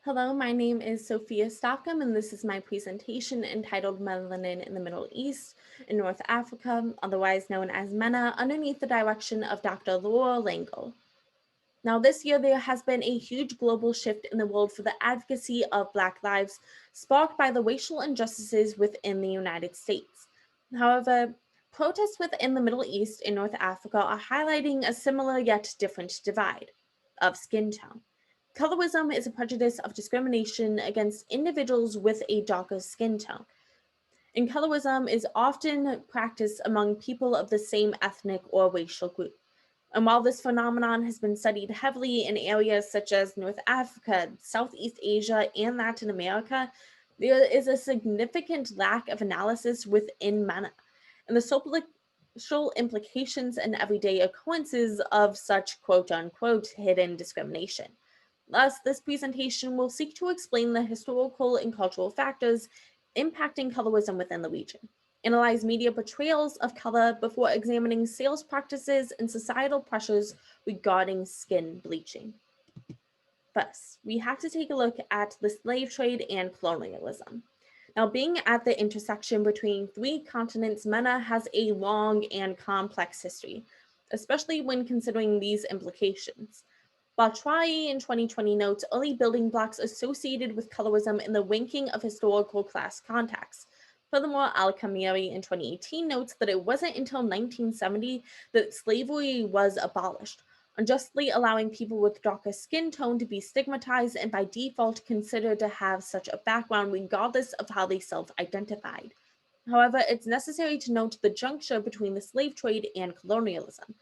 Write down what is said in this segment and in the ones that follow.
Hello, my name is Sophia Stockham, and this is my presentation entitled Melanin in the Middle East and North Africa, otherwise known as MENA, underneath the direction of Dr. Laura Langle. Now, this year, there has been a huge global shift in the world for the advocacy of Black lives, sparked by the racial injustices within the United States. However, protests within the Middle East and North Africa are highlighting a similar yet different divide of skin tone. Colorism is a prejudice of discrimination against individuals with a darker skin tone, and colorism is often practiced among people of the same ethnic or racial group. And while this phenomenon has been studied heavily in areas such as North Africa, Southeast Asia, and Latin America, there is a significant lack of analysis within MENA and the social implications and everyday occurrences of such quote unquote hidden discrimination. Thus, this presentation will seek to explain the historical and cultural factors impacting colorism within the region, analyze media portrayals of color before examining sales practices and societal pressures regarding skin bleaching. First, we have to take a look at the slave trade and colonialism. Now, being at the intersection between three continents, MENA has a long and complex history, especially when considering these implications. Batrayi in 2020 notes early building blocks associated with colorism in the ranking of historical class contexts. Furthermore, Al-Kamiri in 2018 notes that it wasn't until 1970 that slavery was abolished, unjustly allowing people with darker skin tone to be stigmatized and by default considered to have such a background regardless of how they self-identified. However, it's necessary to note the juncture between the slave trade and colonialism.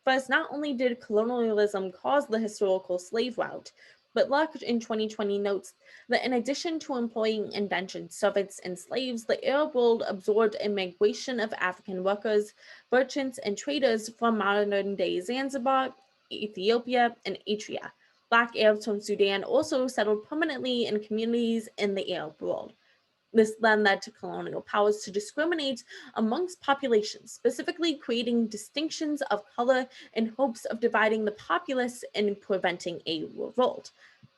First, not only did colonialism cause the historical slave route, but Luck in 2020 notes that in addition to employing indentured servants and slaves, the Arab world absorbed a migration of African workers, merchants, and traders from modern-day Zanzibar, Ethiopia, and Eritrea. Black Arabs from Sudan also settled permanently in communities in the Arab world. This then led to colonial powers to discriminate amongst populations, specifically creating distinctions of color in hopes of dividing the populace and preventing a revolt.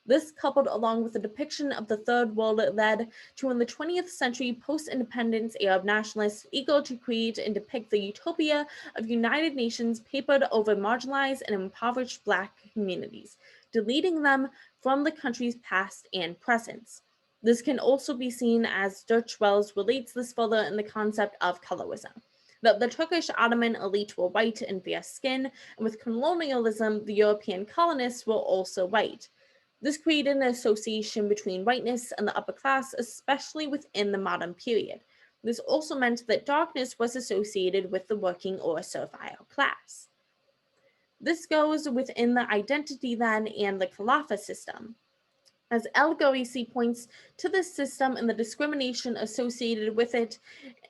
This, coupled along with the depiction of the Third World, led to, in the 20th century, post-independence Arab nationalists eager to create and depict the utopia of United Nations papered over marginalized and impoverished Black communities, deleting them from the country's past and present. This can also be seen as Dutch Wells relates this further in the concept of colorism, that the Turkish Ottoman elite were white and fair skin, and with colonialism, the European colonists were also white. This created an association between whiteness and the upper class, especially within the modern period. This also meant that darkness was associated with the working or servile class. This goes within the identity then and the kalafa system, as El-Gharisi points to this system and the discrimination associated with it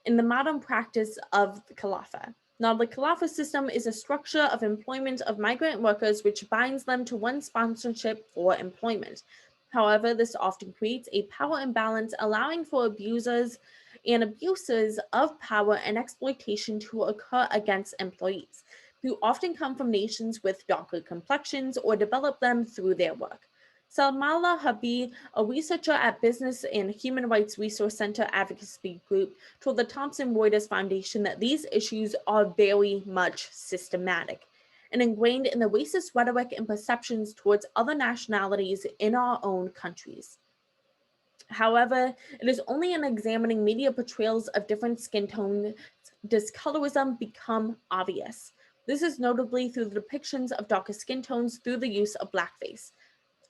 in the modern practice of the kalafa. Now, the kalafa system is a structure of employment of migrant workers which binds them to one sponsorship for employment. However, this often creates a power imbalance, allowing for abusers and abuses of power and exploitation to occur against employees, who often come from nations with darker complexions or develop them through their work. Salmala Habib, a researcher at Business and Human Rights Resource Center advocacy group, told the Thomson Reuters Foundation that these issues are very much systematic and ingrained in the racist rhetoric and perceptions towards other nationalities in our own countries. However, it is only in examining media portrayals of different skin tones does colorism become obvious. This is notably through the depictions of darker skin tones through the use of blackface.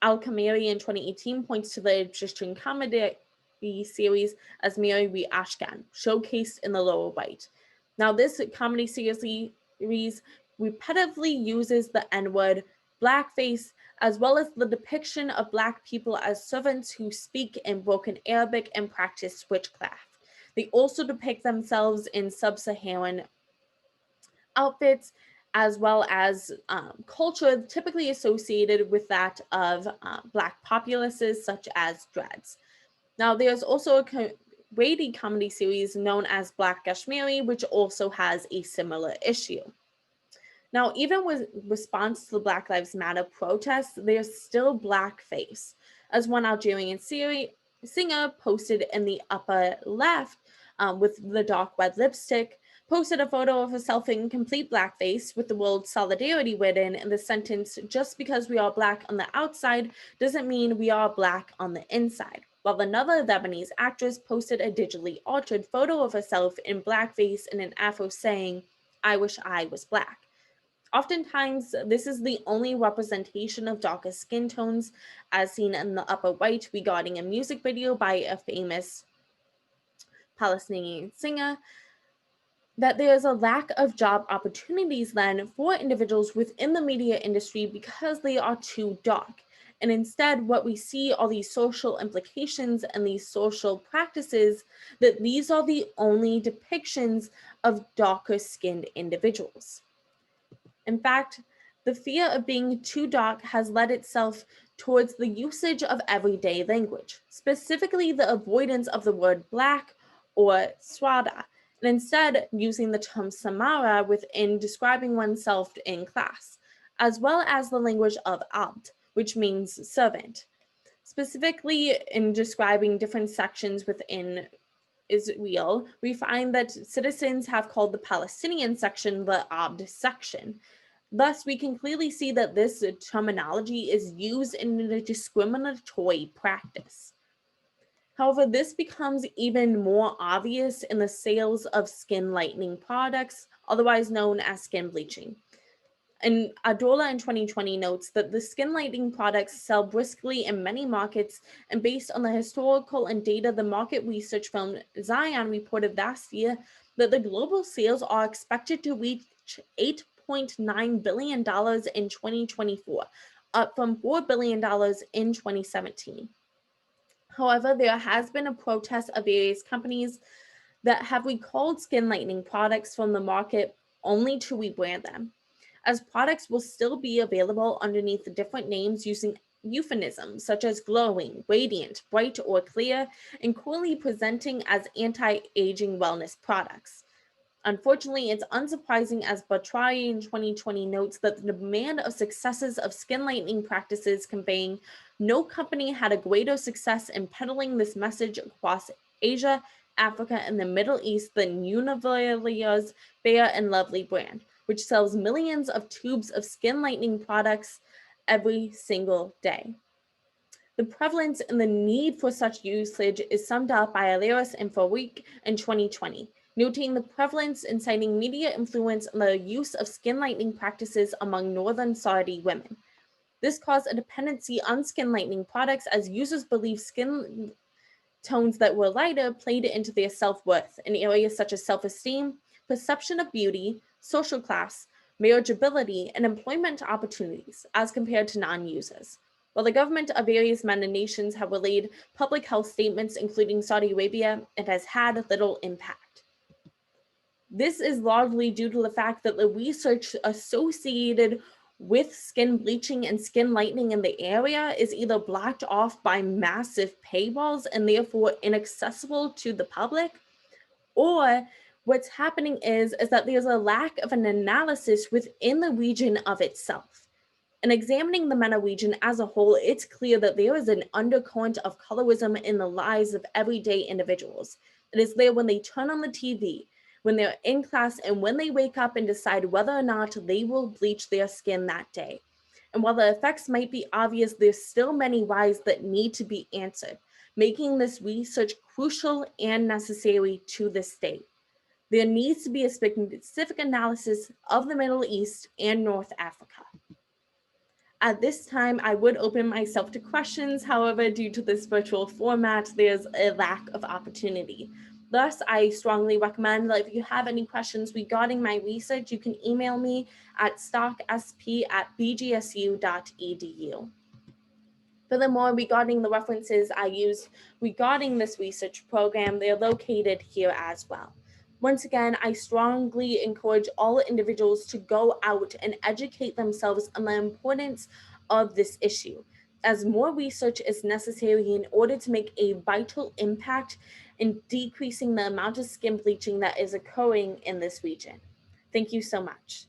Al-Kamiri in 2018 points to the Egyptian comedy series as Mary We Ashkan, showcased in the lower right. Now, this comedy series repetitively uses the N-word, blackface, as well as the depiction of Black people as servants who speak in broken Arabic and practice witchcraft. They also depict themselves in sub-Saharan outfits, as well as culture typically associated with that of Black populaces, such as dreads. Now, there's also a Brady comedy series known as Black Kashmiri, which also has a similar issue. Now, even with response to the Black Lives Matter protests, there's still blackface. as one Algerian singer posted in the upper left with the dark red lipstick, posted a photo of herself in complete blackface with the word solidarity written in the sentence, just because we are black on the outside doesn't mean we are black on the inside. While another Lebanese actress posted a digitally altered photo of herself in blackface in an afro saying, "I wish I was black." Oftentimes, this is the only representation of darker skin tones, as seen in the upper right regarding a music video by a famous Palestinian singer, that there is a lack of job opportunities then for individuals within the media industry because they are too dark. And instead, what we see are these social implications and these social practices that these are the only depictions of darker skinned individuals. In fact, the fear of being too dark has led itself towards the usage of everyday language, specifically the avoidance of the word black or swada, and instead using the term samara within describing oneself in class, as well as the language of abd, which means servant, specifically in describing different sections within Israel. We find that citizens have called the Palestinian section the abd section. Thus, we can clearly see that this terminology is used in a discriminatory practice. However, this becomes even more obvious in the sales of skin lightening products, otherwise known as skin bleaching. And Adola in 2020 notes that the skin lightening products sell briskly in many markets, and based on the historical and data, the market research firm Zion reported last year that the global sales are expected to reach $8.9 billion in 2024, up from $4 billion in 2017. However, there has been a protest of various companies that have recalled skin lightening products from the market only to rebrand them, as products will still be available underneath the different names using euphemisms such as glowing, radiant, bright, or clear, and coolly presenting as anti-aging wellness products. Unfortunately, it's unsurprising as Batrai in 2020 notes that the demand of successes of skin lightening practices conveying no company had a greater success in peddling this message across Asia, Africa, and the Middle East than Univalia's Fair and Lovely brand, which sells millions of tubes of skin lightening products every single day. The prevalence and the need for such usage is summed up by Lilas and Farik in 2020, noting the prevalence and citing media influence on the use of skin lightening practices among northern Saudi women. This caused a dependency on skin lightening products as users believe skin tones that were lighter played into their self-worth in areas such as self-esteem, perception of beauty, social class, marriageability, and employment opportunities as compared to non-users. While the government of various MENA nations have relayed public health statements, including Saudi Arabia, it has had little impact. This is largely due to the fact that the research associated with skin bleaching and skin lightening in the area is either blocked off by massive paywalls and therefore inaccessible to the public, or what's happening is that there's a lack of an analysis within the region of itself. In examining the MENA region as a whole, it's clear that there is an undercurrent of colorism in the lives of everyday individuals. It is there when they turn on the TV, when they're in class, and when they wake up and decide whether or not they will bleach their skin that day. And while the effects might be obvious, there's still many whys that need to be answered, making this research crucial and necessary to this state. There needs to be a specific analysis of the Middle East and North Africa. At this time, I would open myself to questions. However, due to this virtual format, there's a lack of opportunity. Thus, I strongly recommend that if you have any questions regarding my research, you can email me at stocksp@bgsu.edu. Furthermore, regarding the references I used regarding this research program, they're located here as well. Once again, I strongly encourage all individuals to go out and educate themselves on the importance of this issue, as more research is necessary in order to make a vital impact in decreasing the amount of skin bleaching that is occurring in this region. Thank you so much.